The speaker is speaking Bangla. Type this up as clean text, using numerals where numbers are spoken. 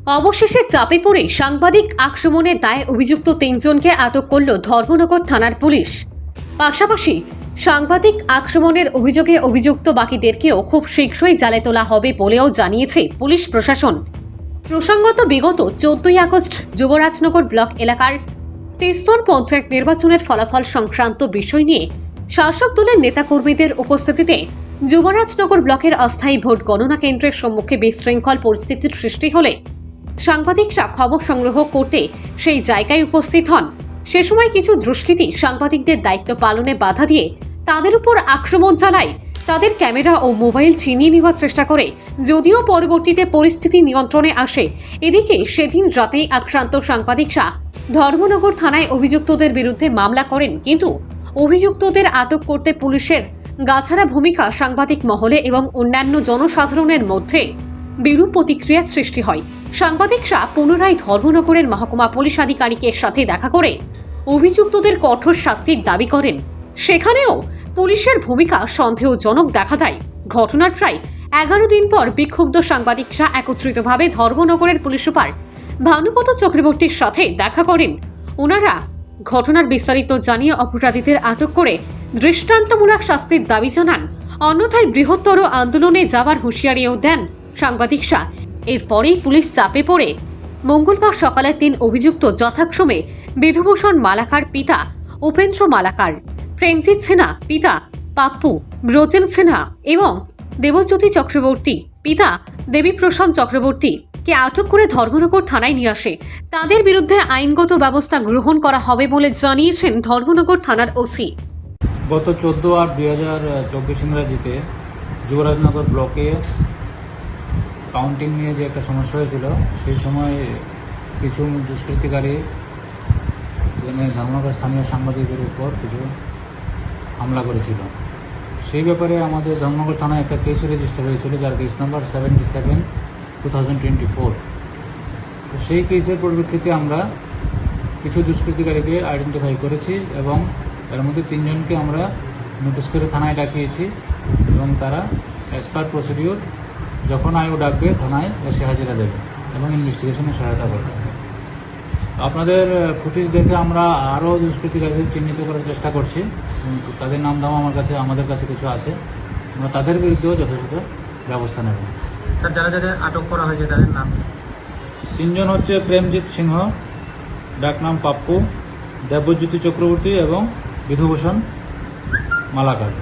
অবশেষে চাপে পড়ে সাংবাদিক আক্রমণের দায়ে অভিযুক্ত 3 জনকে আটক করল ধর্মনগর থানার পুলিশ। পাশাপাশি সাংবাদিক আক্রমণের অভিযোগে অভিযুক্ত বাকিদেরকেও খুব শীঘ্রই জালে তোলা হবে বলেও জানিয়েছে পুলিশ প্রশাসন। প্রসঙ্গত বিগত 14ই আগস্ট যুবরাজনগর ব্লক এলাকার তেস্তর পঞ্চায়েত নির্বাচনের ফলাফল সংক্রান্ত বিষয় নিয়ে শাসক দলের নেতাকর্মীদের উপস্থিতিতে যুবরাজনগর ব্লকের অস্থায়ী ভোট গণনা কেন্দ্রের সম্মুখে বিশৃঙ্খল পরিস্থিতির সৃষ্টি হলে সাংবাদিকরা খবর সংগ্রহ করতে সেই জায়গায় উপস্থিত হন। সে সময় কিছু দুষ্কৃতী সাংবাদিকদের দায়িত্ব পালনে বাধা দিয়ে তাদের উপর আক্রমণ চালায়, তাদের ক্যামেরা ও মোবাইল ছিনিয়ে নেওয়ার চেষ্টা করে, যদিও পরবর্তীতে পরিস্থিতি নিয়ন্ত্রণে আসে। এদিকে সেদিন রাতেই আক্রান্ত সাংবাদিকরা ধর্মনগর থানায় অভিযুক্তদের বিরুদ্ধে মামলা করেন, কিন্তু অভিযুক্তদের আটক করতে পুলিশের গাছাড়া ভূমিকা সাংবাদিক মহলে এবং অন্যান্য জনসাধারণের মধ্যে বিরূপ প্রতিক্রিয়ার সৃষ্টি হয়। সাংবাদিকরা পুনরায় ধর্মনগরের মহকুমা পুলিশ আধিকারিকের সাথে দেখা করে অভিযুক্তদের কঠোর শাস্তির দাবি করেন। সেখানেও পুলিশের ভূমিকা সন্দেহজনক দেখা দেয়। ঘটনার প্রায় 11 দিন পর বিক্ষুব্ধ সাংবাদিকরা একত্রিতভাবে ধর্মনগরের পুলিশ সুপার ভানুপত চক্রবর্তীর সাথে দেখা করেন। ওনারা ঘটনার বিস্তারিত জানিয়ে অপরাধীদের আটক করে দৃষ্টান্তমূলক শাস্তির দাবি জানান, অন্যথায় বৃহত্তর আন্দোলনে যাওয়ার হুঁশিয়ারিও দেন সাংবাদিকরা। এরপরেই পুলিশ চাপে পড়ে মঙ্গলবার সকালে 3 অভিযুক্ত যথাক্রমে বিধুভূষণ মালাকার পিতা উপেন্দ্র মালাকার, প্রেমজিৎ সিনহা পিতা পাপ্পু, ব্রজেন সিনহা এবং দেবজ্যোতি চক্রবর্তী পিতা দেবীপ্রসাদ চক্রবর্তী কে আটক করে ধর্মনগর থানায় নিয়ে আসে। তাদের বিরুদ্ধে আইনগত ব্যবস্থা গ্রহণ করা হবে বলে জানিয়েছেন ধর্মনগর থানার ওসি। গত 14/8/2024 ইংরাজিতে যুবরাজনগর ব্লকে কাউন্টিং নিয়ে যে একটা সমস্যা হয়েছিল, সেই সময় কিছু দুষ্কৃতিকারী এখানে ধর্মনগর স্থানীয় সাংবাদিকদের উপর কিছু হামলা করেছিল। সেই ব্যাপারে আমাদের ধর্মনগর থানায় একটা কেস রেজিস্টার হয়েছিল, যার কেস নাম্বার 77/2024। তো সেই কেসের পরিপ্রেক্ষিতে আমরা কিছু দুষ্কৃতিকারীকে আইডেন্টিফাই করেছি এবং এর মধ্যে 3 জনকে আমরা নোটিশ করে থানায় ডাকিয়েছি এবং তারা অ্যাজ পার প্রসিডিওর যখন আইও ডাকবে থানায় এসে হাজিরা দেবে এবং ইনভেস্টিগেশনে সহায়তা করবে। আপনাদের ফুটেজ দেখে আমরা আরও দুষ্কৃতিকারীদের চিহ্নিত করার চেষ্টা করছি, কিন্তু তাদের নাম দাম আমাদের কাছে কিছু আছে। আমরা তাদের বিরুদ্ধেও যথাযথ ব্যবস্থা নেব। স্যার, যারা আটক করা হয়েছে তাদের নাম? 3 জন হচ্ছে প্রেমজিৎ সিংহ, ডাকনাম পাপ্পু, দেবজ্যোতি চক্রবর্তী এবং বিধুভূষণ মালাকার।